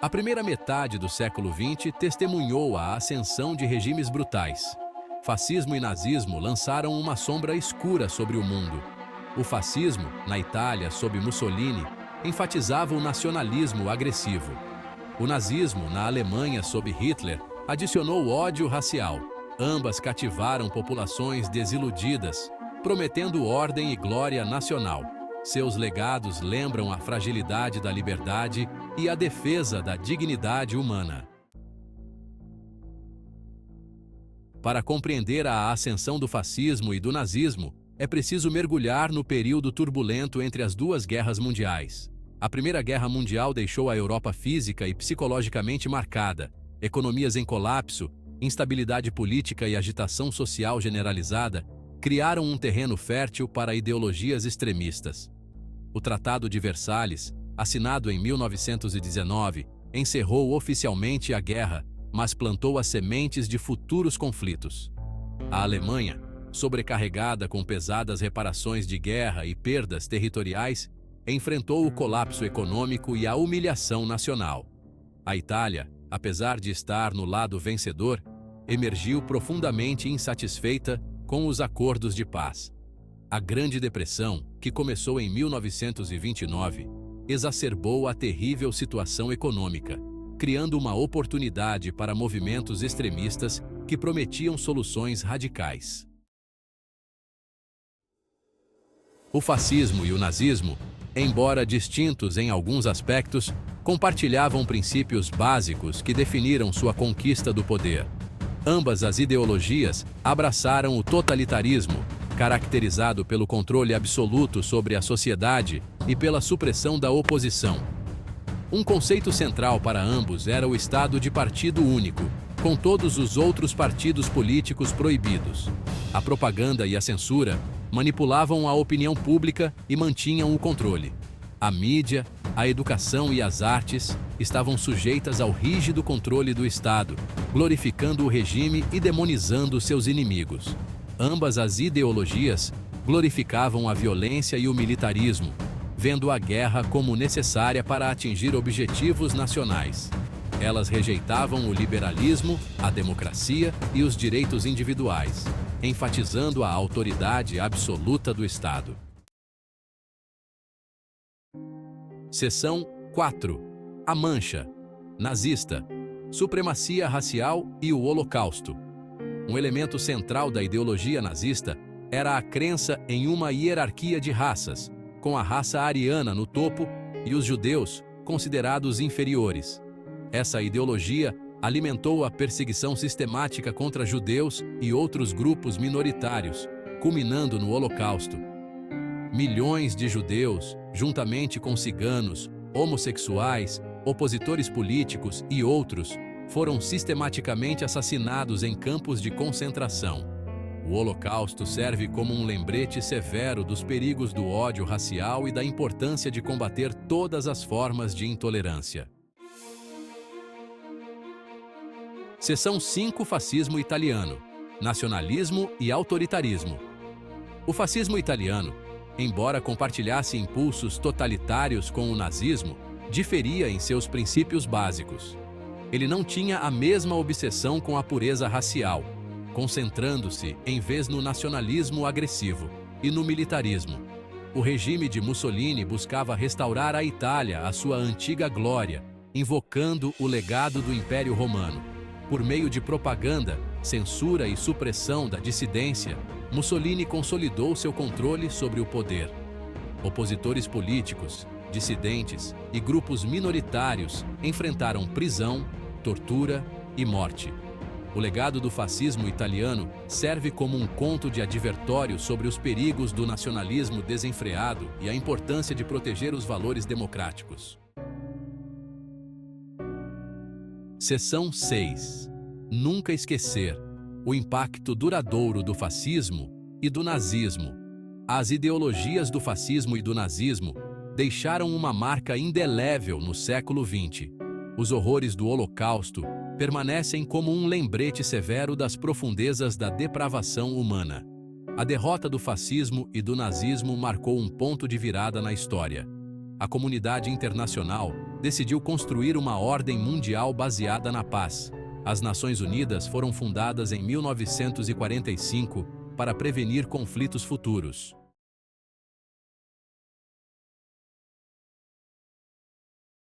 A primeira metade do século XX testemunhou a ascensão de regimes brutais. Fascismo e nazismo lançaram uma sombra escura sobre o mundo. O fascismo, na Itália, sob Mussolini, enfatizava o nacionalismo agressivo. O nazismo, na Alemanha, sob Hitler, adicionou ódio racial. Ambas cativaram populações desiludidas, prometendo ordem e glória nacional. Seus legados lembram a fragilidade da liberdade e a defesa da dignidade humana. Para compreender a ascensão do fascismo e do nazismo, é preciso mergulhar no período turbulento entre as duas guerras mundiais. A Primeira Guerra Mundial deixou a Europa física e psicologicamente marcada, economias em colapso, instabilidade política e agitação social generalizada criaram um terreno fértil para ideologias extremistas. O Tratado de Versalhes, assinado em 1919, encerrou oficialmente a guerra, mas plantou as sementes de futuros conflitos. A Alemanha, sobrecarregada com pesadas reparações de guerra e perdas territoriais, enfrentou o colapso econômico e a humilhação nacional. A Itália, apesar de estar no lado vencedor, emergiu profundamente insatisfeita com os acordos de paz. A Grande Depressão, que começou em 1929, exacerbou a terrível situação econômica, criando uma oportunidade para movimentos extremistas que prometiam soluções radicais. O fascismo e o nazismo, embora distintos em alguns aspectos, compartilhavam princípios básicos que definiram sua conquista do poder. Ambas as ideologias abraçaram o totalitarismo, caracterizado pelo controle absoluto sobre a sociedade e pela supressão da oposição. Um conceito central para ambos era o estado de partido único, com todos os outros partidos políticos proibidos. A propaganda e a censura manipulavam a opinião pública e mantinham o controle. A mídia, a educação e as artes estavam sujeitas ao rígido controle do Estado, glorificando o regime e demonizando seus inimigos. Ambas as ideologias glorificavam a violência e o militarismo, vendo a guerra como necessária para atingir objetivos nacionais. Elas rejeitavam o liberalismo, a democracia e os direitos individuais, enfatizando a autoridade absoluta do Estado. Seção 4. A Mancha. Nazista. Supremacia racial e o Holocausto. Um elemento central da ideologia nazista era a crença em uma hierarquia de raças, com a raça ariana no topo e os judeus considerados inferiores. Essa ideologia alimentou a perseguição sistemática contra judeus e outros grupos minoritários, culminando no Holocausto. Milhões de judeus, juntamente com ciganos, homossexuais, opositores políticos e outros, foram sistematicamente assassinados em campos de concentração. O Holocausto serve como um lembrete severo dos perigos do ódio racial e da importância de combater todas as formas de intolerância. Seção 5. Fascismo italiano. Nacionalismo e autoritarismo. O fascismo italiano, embora compartilhasse impulsos totalitários com o nazismo, diferia em seus princípios básicos. Ele não tinha a mesma obsessão com a pureza racial, concentrando-se em vez no nacionalismo agressivo e no militarismo. O regime de Mussolini buscava restaurar à Itália a sua antiga glória, invocando o legado do Império Romano. Por meio de propaganda, censura e supressão da dissidência, Mussolini consolidou seu controle sobre o poder. Opositores políticos, dissidentes e grupos minoritários enfrentaram prisão, tortura e morte. O legado do fascismo italiano serve como um conto de advertório sobre os perigos do nacionalismo desenfreado e a importância de proteger os valores democráticos. Seção 6. Nunca esquecer o impacto duradouro do fascismo e do nazismo. As ideologias do fascismo e do nazismo deixaram uma marca indelével no século XX. Os horrores do Holocausto permanecem como um lembrete severo das profundezas da depravação humana. A derrota do fascismo e do nazismo marcou um ponto de virada na história. a comunidade internacional decidiu construir uma ordem mundial baseada na paz. As Nações Unidas foram fundadas em 1945 para prevenir conflitos futuros.